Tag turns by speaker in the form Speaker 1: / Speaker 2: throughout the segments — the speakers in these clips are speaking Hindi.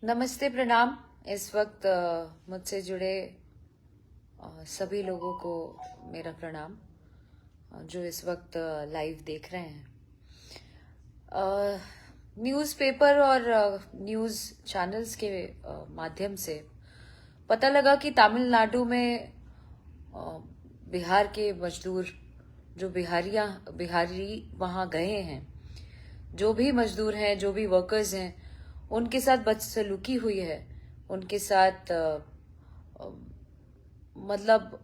Speaker 1: नमस्ते, प्रणाम। इस वक्त मुझसे जुड़े सभी लोगों को मेरा प्रणाम, जो इस वक्त लाइव देख रहे हैं। न्यूज़पेपर और न्यूज़ चैनल्स के माध्यम से पता लगा कि तमिलनाडु में बिहार के मजदूर, जो बिहारी वहाँ गए हैं, जो भी मजदूर हैं, जो भी वर्कर्स हैं, उनके साथ बदसलूकी हुई है। उनके साथ मतलब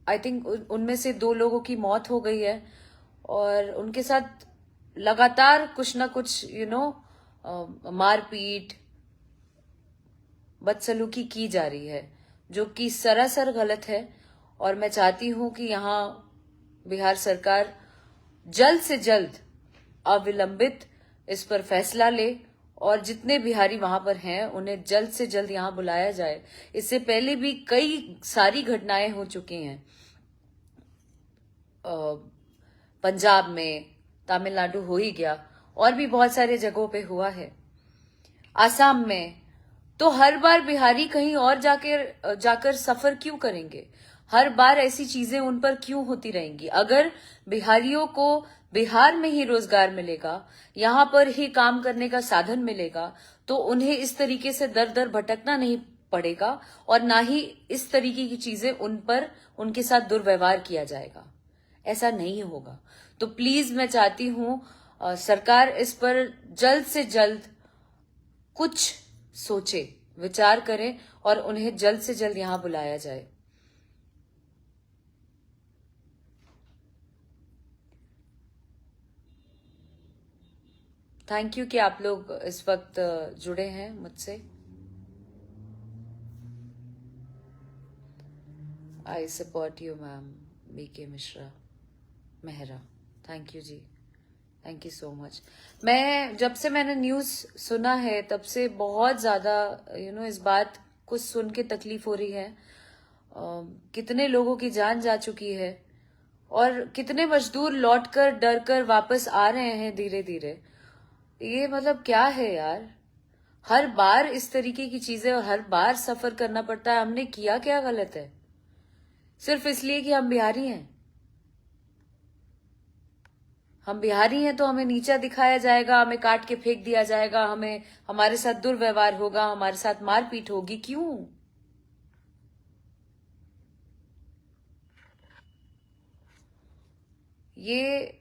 Speaker 1: आई थिंक उनमें से 2 लोगों की मौत हो गई है और उनके साथ लगातार कुछ ना कुछ मारपीट, बदसलूकी की जा रही है, जो कि सरासर गलत है। और मैं चाहती हूं कि यहाँ बिहार सरकार जल्द से जल्द अविलंबित इस पर फैसला ले और जितने बिहारी वहां पर हैं उन्हें जल्द से जल्द यहाँ बुलाया जाए। इससे पहले भी कई सारी घटनाएं हो चुकी हैं, पंजाब में, तमिलनाडु हो ही गया, और भी बहुत सारे जगहों पे हुआ है, आसाम में। तो हर बार बिहारी कहीं और जाकर सफर क्यों करेंगे? हर बार ऐसी चीजें उन पर क्यों होती रहेंगी? अगर बिहारियों को बिहार में ही रोजगार मिलेगा, यहाँ पर ही काम करने का साधन मिलेगा, तो उन्हें इस तरीके से दर दर भटकना नहीं पड़ेगा और ना ही इस तरीके की चीजें उनके साथ दुर्व्यवहार किया जाएगा। ऐसा नहीं होगा। तो प्लीज मैं चाहती हूं सरकार इस पर जल्द से जल्द कुछ सोचे, विचार करें और उन्हें जल्द से जल्द यहां बुलाया जाए। थैंक यू कि आप लोग इस वक्त जुड़े हैं मुझसे। I support you ma'am BK Mishra Mehra. Thank you ji, thank you so much. जब से मैंने न्यूज सुना है तब से बहुत ज्यादा इस बात को सुन के तकलीफ हो रही है। कितने लोगों की जान जा चुकी है और कितने मजदूर लौटकर डरकर वापस आ रहे हैं धीरे धीरे। ये मतलब क्या है यार? हर बार इस तरीके की चीजें और हर बार सफर करना पड़ता है। हमने किया क्या गलत है सिर्फ इसलिए कि हम बिहारी हैं? हम बिहारी हैं तो हमें नीचा दिखाया जाएगा, हमें काट के फेंक दिया जाएगा, हमारे साथ दुर्व्यवहार होगा, हमारे साथ मारपीट होगी। क्यों? ये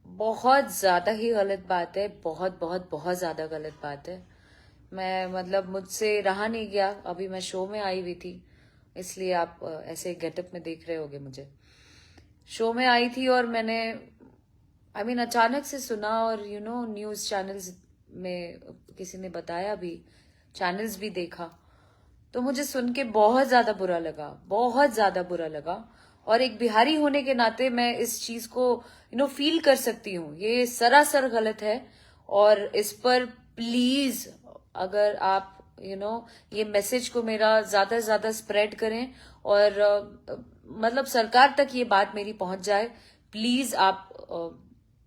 Speaker 1: बहुत ज्यादा ही गलत बात है। बहुत बहुत बहुत ज्यादा गलत बात है। मैं मुझसे रहा नहीं गया। अभी मैं शो में आई हुई थी, इसलिए आप ऐसे गेटअप में देख रहे होगे मुझे। शो में आई थी और मैंने अचानक से सुना और न्यूज चैनल्स में किसी ने बताया भी, चैनल्स भी देखा, तो मुझे सुन के बहुत ज्यादा बुरा लगा, बहुत ज्यादा बुरा लगा। और एक बिहारी होने के नाते मैं इस चीज को फील कर सकती हूँ। ये सरासर गलत है और इस पर प्लीज, अगर आप ये मैसेज को मेरा ज्यादा से ज्यादा स्प्रेड करें और सरकार तक ये बात मेरी पहुंच जाए। प्लीज आप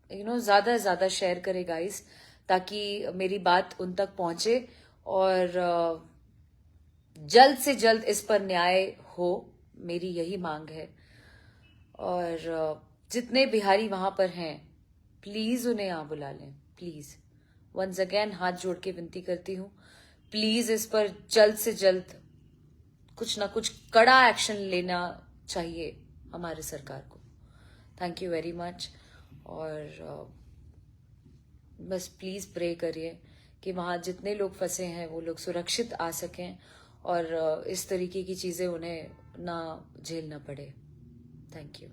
Speaker 1: ज्यादा से ज्यादा शेयर करें गाइस, ताकि मेरी बात उन तक पहुंचे और जल्द से जल्द इस पर न्याय हो। मेरी यही मांग है। और जितने बिहारी वहां पर हैं, प्लीज उन्हें यहां बुला लें। प्लीज, वंस अगेन हाथ जोड़ के विनती करती हूँ, प्लीज इस पर जल्द से जल्द कुछ ना कुछ कड़ा एक्शन लेना चाहिए हमारे सरकार को। Thank you very much. और बस प्लीज प्रे करिए कि वहां जितने लोग फंसे हैं वो लोग सुरक्षित आ सकें और इस तरीके की चीजें उन्हें ना झेलना पड़े। Thank you.